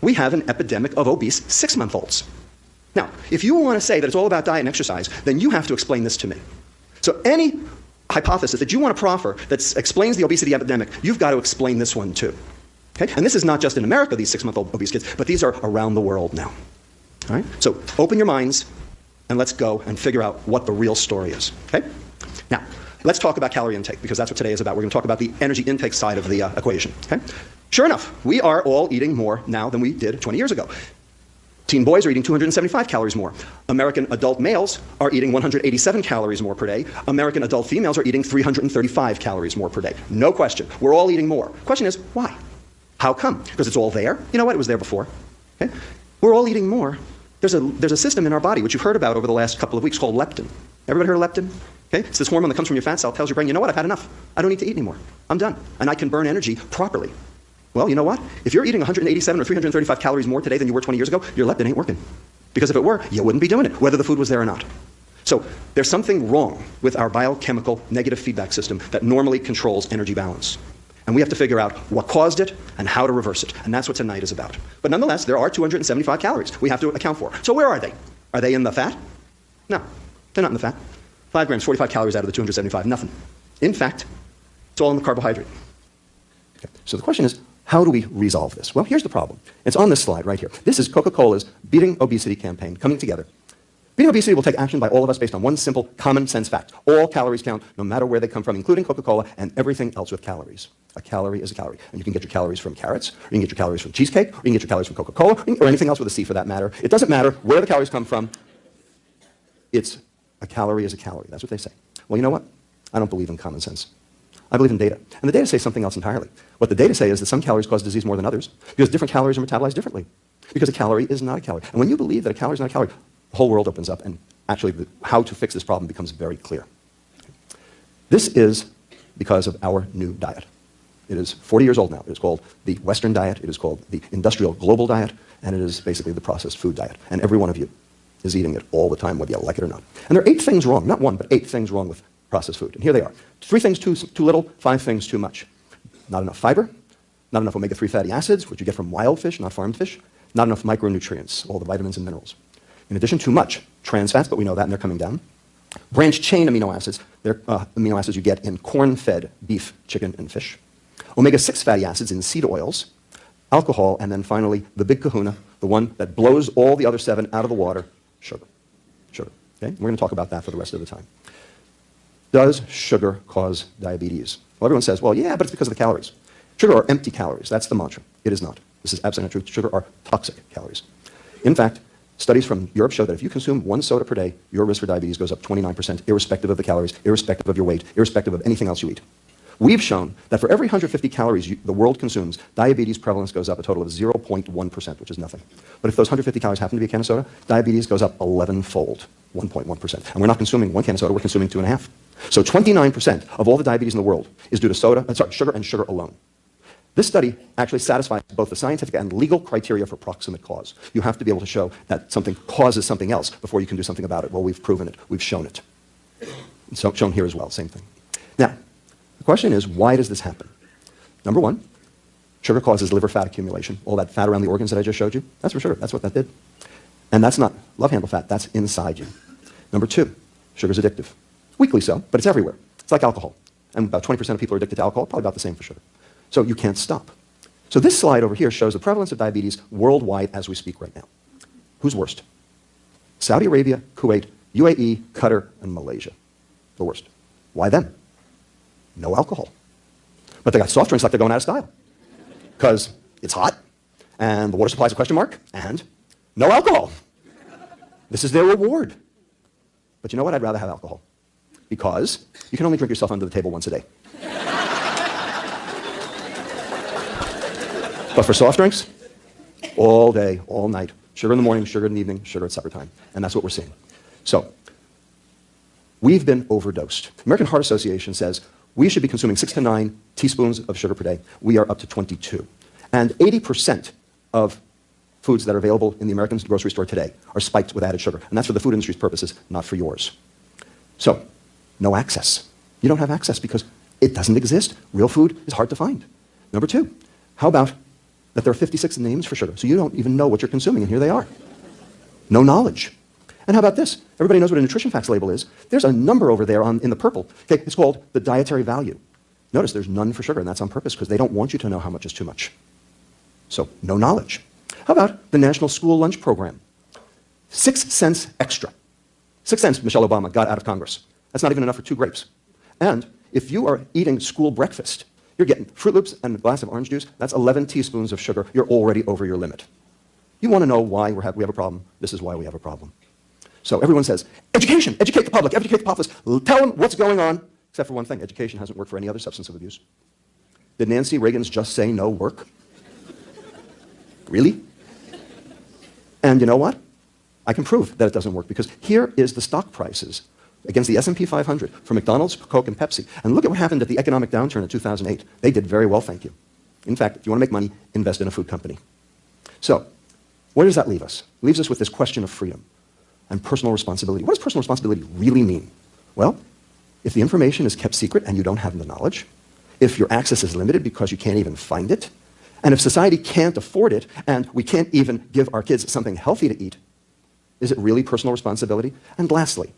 we have an epidemic of obese 6-month-olds. Now, if you want to say that it's all about diet and exercise, then you have to explain this to me. So any hypothesis that you want to proffer that explains the obesity epidemic, you've got to explain this one too. Okay? And this is not just in America, these 6-month-old obese kids, but these are around the world now. All right? So open your minds and let's go and figure out what the real story is. Okay? Now, let's talk about calorie intake, because that's what today is about. We're going to talk about the energy intake side of the equation. Okay? Sure enough, we are all eating more now than we did 20 years ago. Teen boys are eating 275 calories more. American adult males are eating 187 calories more per day. American adult females are eating 335 calories more per day. No question. We're all eating more. Question is, why? How come? Because it's all there? You know what? It was there before. Okay? We're all eating more. There's a system in our body, which you've heard about over the last couple of weeks, called leptin. Everybody heard of leptin? Okay? It's this hormone that comes from your fat cell, tells your brain, you know what? I've had enough. I don't need to eat anymore. I'm done. And I can burn energy properly. Well, you know what? If you're eating 187 or 335 calories more today than you were 20 years ago, your leptin ain't working. Because if it were, you wouldn't be doing it, whether the food was there or not. So there's something wrong with our biochemical negative feedback system that normally controls energy balance. And we have to figure out what caused it and how to reverse it. And that's what tonight is about. But nonetheless, there are 275 calories we have to account for. So where are they? Are they in the fat? No, they're not in the fat. 5 grams, 45 calories out of the 275, nothing. In fact, it's all in the carbohydrate. Okay. So the question is, how do we resolve this? Well, here's the problem. It's on this slide right here. This is Coca-Cola's Beating Obesity campaign coming together. Beating obesity will take action by all of us based on one simple common sense fact. All calories count, no matter where they come from, including Coca-Cola and everything else with calories. A calorie is a calorie. And you can get your calories from carrots, or you can get your calories from cheesecake, or you can get your calories from Coca-Cola, or anything else with a C for that matter. It doesn't matter where the calories come from. It's a calorie is a calorie. That's what they say. Well, you know what? I don't believe in common sense. I believe in data. And the data say something else entirely. What the data say is that some calories cause disease more than others because different calories are metabolized differently. Because a calorie is not a calorie. And when you believe that a calorie is not a calorie, the whole world opens up, and actually how to fix this problem becomes very clear. This is because of our new diet. It is 40 years old now. It is called the Western diet. It is called the industrial global diet, and it is basically the processed food diet. And every one of you is eating it all the time, whether you like it or not. And there are 8 things wrong, not one, but 8 things wrong with processed food. And here they are. 3 things too little, 5 things too much. Not enough fiber, not enough omega-3 fatty acids, which you get from wild fish, not farmed fish, not enough micronutrients, all the vitamins and minerals. In addition, too much trans fats, but we know that, and they're coming down. Branched-chain amino acids, they're amino acids you get in corn-fed beef, chicken, and fish. Omega-6 fatty acids in seed oils. Alcohol, and then finally, the big kahuna, the one that blows all the other 7 out of the water, sugar. Sugar. Okay? We're going to talk about that for the rest of the time. Does sugar cause diabetes? Well, everyone says, well, yeah, but it's because of the calories. Sugar are empty calories. That's the mantra. It is not. This is absolutely not true. Sugar are toxic calories. In fact, studies from Europe show that if you consume 1 soda per day, your risk for diabetes goes up 29%, irrespective of the calories, irrespective of your weight, irrespective of anything else you eat. We've shown that for every 150 calories the world consumes, diabetes prevalence goes up a total of 0.1%, which is nothing. But if those 150 calories happen to be a can of soda, diabetes goes up 11-fold, 1.1%. And we're not consuming 1 can of soda, we're consuming 2.5. So 29% of all the diabetes in the world is due to sugar and sugar alone. This study actually satisfies both the scientific and legal criteria for proximate cause. You have to be able to show that something causes something else before you can do something about it. Well, we've proven it. We've shown it. And so shown here as well, same thing. Now, the question is, why does this happen? Number 1, sugar causes liver fat accumulation. All that fat around the organs that I just showed you, that's for sugar. That's what that did. And that's not love handle fat. That's inside you. Number 2, sugar's addictive. Weakly so, but it's everywhere. It's like alcohol. And about 20% of people are addicted to alcohol, probably about the same for sugar. So you can't stop. So this slide over here shows the prevalence of diabetes worldwide as we speak right now. Who's worst? Saudi Arabia, Kuwait, UAE, Qatar, and Malaysia. The worst. Why them? No alcohol. But they got soft drinks like they're going out of style. Because it's hot, and the water supply's a question mark, and no alcohol. This is their reward. But you know what? I'd rather have alcohol. Because you can only drink yourself under the table once a day. But for soft drinks, all day, all night. Sugar in the morning, sugar in the evening, sugar at supper time. And that's what we're seeing. So, we've been overdosed. The American Heart Association says we should be consuming 6 to 9 teaspoons of sugar per day. We are up to 22. And 80% of foods that are available in the American grocery store today are spiked with added sugar. And that's for the food industry's purposes, not for yours. So, no access. You don't have access because it doesn't exist. Real food is hard to find. Number 2, how about that there are 56 names for sugar, so you don't even know what you're consuming, and here they are. No knowledge. And how about this? Everybody knows what a nutrition facts label is. There's a number over there in the purple. Okay, it's called the dietary value. Notice there's none for sugar, and that's on purpose because they don't want you to know how much is too much. So, no knowledge. How about the National School Lunch Program? 6 cents extra. 6 cents Michelle Obama got out of Congress. That's not even enough for 2 grapes. And if you are eating school breakfast, you're getting Fruit Loops and a glass of orange juice. That's 11 teaspoons of sugar. You're already over your limit. You want to know why we have a problem? This is why we have a problem. So everyone says, education, educate the public, educate the populace, tell them what's going on, except for one thing, education hasn't worked for any other substance of abuse. Did Nancy Reagan's Just Say No work? Really? And you know what? I can prove that it doesn't work because here is the stock prices against the S&P 500 for McDonald's, Coke, and Pepsi. And look at what happened at the economic downturn in 2008. They did very well, thank you. In fact, if you want to make money, invest in a food company. So, where does that leave us? It leaves us with this question of freedom and personal responsibility. What does personal responsibility really mean? Well, if the information is kept secret and you don't have the knowledge, if your access is limited because you can't even find it, and if society can't afford it and we can't even give our kids something healthy to eat, is it really personal responsibility? And lastly,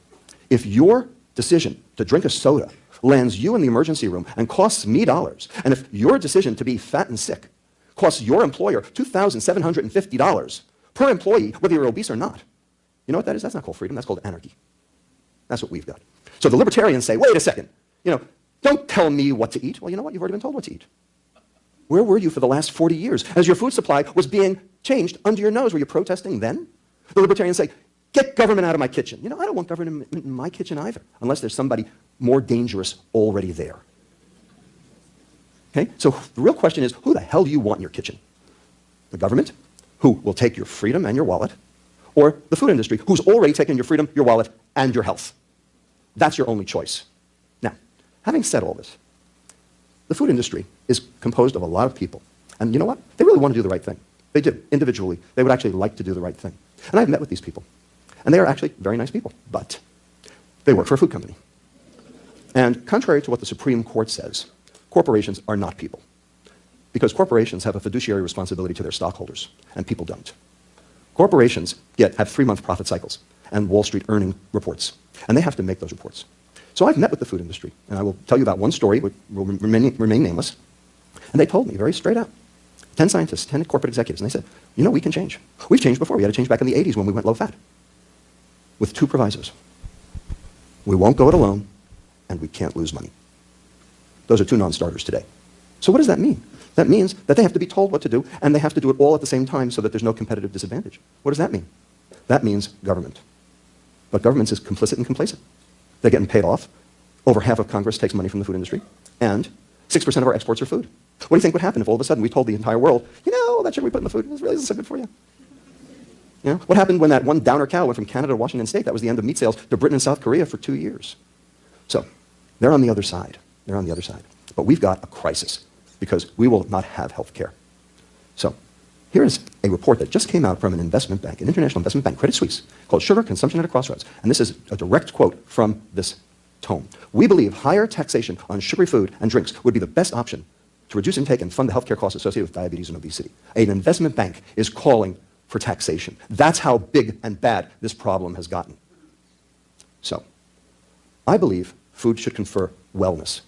if your decision to drink a soda lands you in the emergency room and costs me dollars, and if your decision to be fat and sick costs your employer $2,750 per employee, whether you're obese or not, you know what that is? That's not called freedom, that's called anarchy. That's what we've got. So the libertarians say, wait a second, don't tell me what to eat. Well, you know what? You've already been told what to eat. Where were you for the last 40 years as your food supply was being changed under your nose? Were you protesting then? The libertarians say, get government out of my kitchen. I don't want government in my kitchen either, unless there's somebody more dangerous already there. Okay? So the real question is, who the hell do you want in your kitchen? The government, who will take your freedom and your wallet, or the food industry, who's already taken your freedom, your wallet, and your health? That's your only choice. Now, having said all this, the food industry is composed of a lot of people. And you know what? They really want to do the right thing. They do. Individually, they would actually like to do the right thing. And I've met with these people. And they are actually very nice people. But they work for a food company. And contrary to what the Supreme Court says, corporations are not people. Because corporations have a fiduciary responsibility to their stockholders, and people don't. Corporations have 3-month profit cycles and Wall Street earning reports. And they have to make those reports. So I've met with the food industry, and I will tell you about one story, which will remain nameless. And they told me very straight out, 10 scientists, 10 corporate executives, and they said, we can change. We've changed before. We had to change back in the 80s when we went low fat. With 2 provisos. We won't go it alone, and we can't lose money. Those are 2 non-starters today. So what does that mean? That means that they have to be told what to do, and they have to do it all at the same time so that there's no competitive disadvantage. What does that mean? That means government. But government is complicit and complacent. They're getting paid off. Over half of Congress takes money from the food industry, and 6% of our exports are food. What do you think would happen if all of a sudden we told the entire world, that sugar we put in the food really isn't so good for you? What happened when that one downer cow went from Canada to Washington State? That was the end of meat sales to Britain and South Korea for 2 years. So they're on the other side. They're on the other side. But we've got a crisis because we will not have health care. So here is a report that just came out from an investment bank, an international investment bank, Credit Suisse, called Sugar Consumption at a Crossroads. And this is a direct quote from this tome. We believe higher taxation on sugary food and drinks would be the best option to reduce intake and fund the healthcare costs associated with diabetes and obesity. An investment bank is calling for taxation. That's how big and bad this problem has gotten. So, I believe food should confer wellness,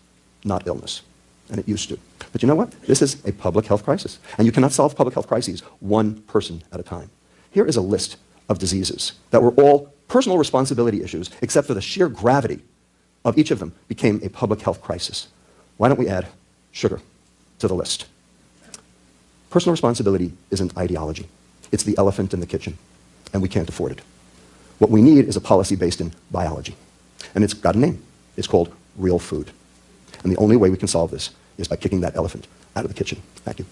not illness. And it used to. But you know what? This is a public health crisis. And you cannot solve public health crises one person at a time. Here is a list of diseases that were all personal responsibility issues, except for the sheer gravity of each of them became a public health crisis. Why don't we add sugar to the list? Personal responsibility is an ideology. It's the elephant in the kitchen, and we can't afford it. What we need is a policy based in biology. And it's got a name. It's called real food. And the only way we can solve this is by kicking that elephant out of the kitchen. Thank you.